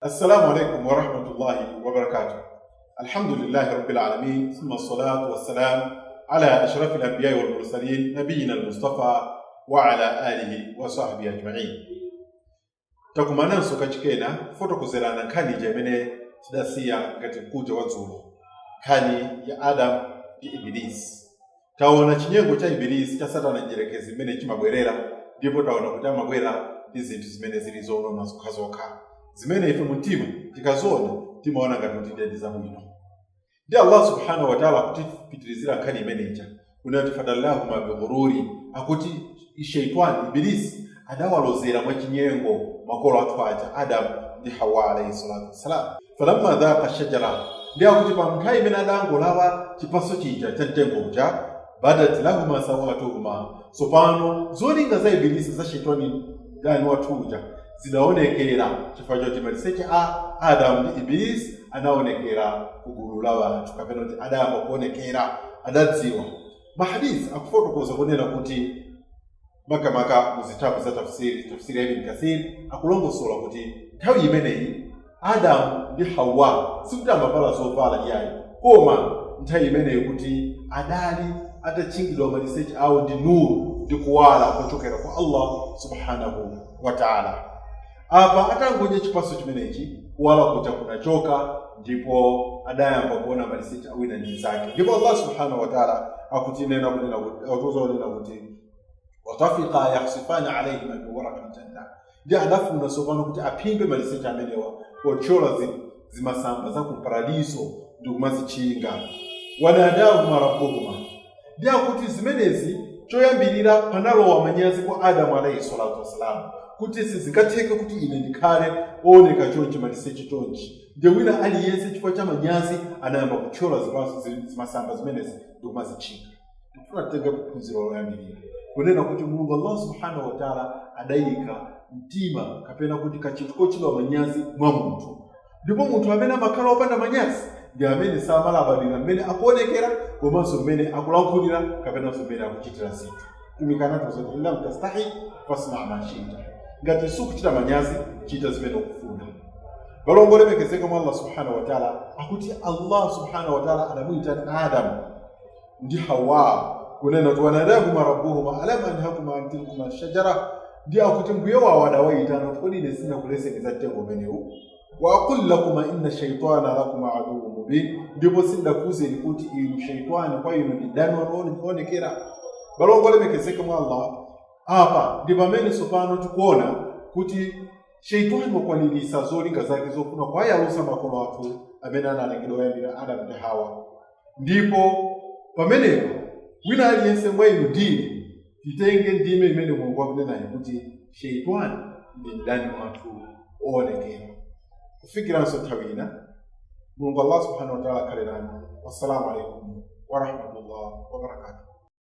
السلام عليكم ورحمة الله وبركاته. الحمد لله رب العالمين، ثم الصلاة والسلام على أشرف الأنبياء والمرسلين نبينا المصطفى وعلى آله وصحبه أجمعين. Takumana nsoka chikena fotokozerana nkhani jamene tidasiya ngati mkuja wa dzulo, nkhani ya Adam ndi Ibilisi. Taona chinyengo cha Ibilisi cha Satana njerekezi zimene chimabwerera, ndipo taona kuti amabwera ndi zinthu zimene zili zoona zokhazokha zimene ife mumtima tikaziona timaona ngati ndi zabwino. Ndi Allah subhanahu wa ta'ala kuti pitirizira nkhani imeneja kunati fadallahu ma bighururi, akuti shaitani Ibilisi adawalozera mwa chinyengo makolo athu aja Adam ndi Hawa alayhi salatu wassalam. Falamma dhaqa shajara, ndi akuti pa nthawi imene adangolawa chipaso chija cha mtengo uja, badat lahuma sawatuhuma, sopano zolinga za Ibilisi za shaitani dani wathu uja zidaonekera chifukwa choti maliseche a Adam ndi Ibilisi anaonekera kugulu la wanthu, kapena kuti adayamba kuonekera, adadziwa. Mahadisi akufotokoza kunena kuti makamaka muzitabu za tafsiri ya Ibn Kathir akulongosola kuti nthawi imeneyi Adam ndi Hawa sikuti amavala zovala iyayi, koma nthawi imeneyi kuti adali atachingidwa maliseche awo ndi nuru ndi kuwala kuchokera kwa Allah subhanahu wa ta'ala. Apa atangonya chipaso chimenechi kuwala kuja kunachoka, ndipo adayamba kuona maliseche awina ndi zake. Ndipo Allah subhanahu wa ta'ala akutinena kunena kuti watafiqa yakhsifana alayhima min waraqil janna, ndi adafuna sopano kuti aphimbe maliseche amenewa pochola zimasamba za kumparadiso ndi kumazichinga. Wanadahuma rabbuhuma, ndi akuti zimenezi choyambirira panalowa manyazi kwa Adamu alayhi salatu wassalam, kuti sizingatheke kuti ine ndikhale ooneka chonchi maliseche chonchi. Ndi wina aliyense chifukwa cha manyazi anayamba kuchola zimasamba zimenezi ndi kumazichinga. Ndifuna titenge phunziro loyambirira kunena kuti Mulungu Allah subhanahu wa ta'ala adayika mtima kapena kuti kachinthu kochedwa manyazi mwa munthu, ndipo munthu amene amakhala opanda manyazi ndi amene samalabadira mmene akuonekera komanso mmene akulankhulira kapenanso mmene akuchitira zinthu. Tumikana tuzoti illa mtastahi fasna ma shi'ta, ngati sukuchita manyazi chita zimene ukufuna. Balongo lemekezeka mwa Allah subhanahu wa ta'ala akuti Allah subhanahu wa ta'ala adamuita Adam ndi Hawa kunena tuwanadahuma rabbuhuma alam anhakuma an tilkuma shajara, ndi akuti mbuye wawo adawaitana kuti kodi ine sinakuleseni za mtengo umenewu, wa aqul lakuma inna shaytana lakuma aduwwun mubin, ndipo sindakuzeni kuti inu shaytani kwa inu ndi dani wanoonekera. Balongo lemekezeka mwa Allah, apa ndi pamene sopano tikuona kuti shaytani wakwanirisa zolinga zake zofuna kwayalusa makolo athu amene analengedwa oyambira Adam ndi Hawa. Ndipo pamenepo wina aliyense mwa inu ndine titenge ndime imene Mulungu akunena kuti shaytani ndi mdani wathu oonekera. Kufikiranso nthawi ina, Mulungu Allah subhanahu wa ta'ala akhale nanu. Wassalamu alaikum wa rahmatullahi wa barakatuh.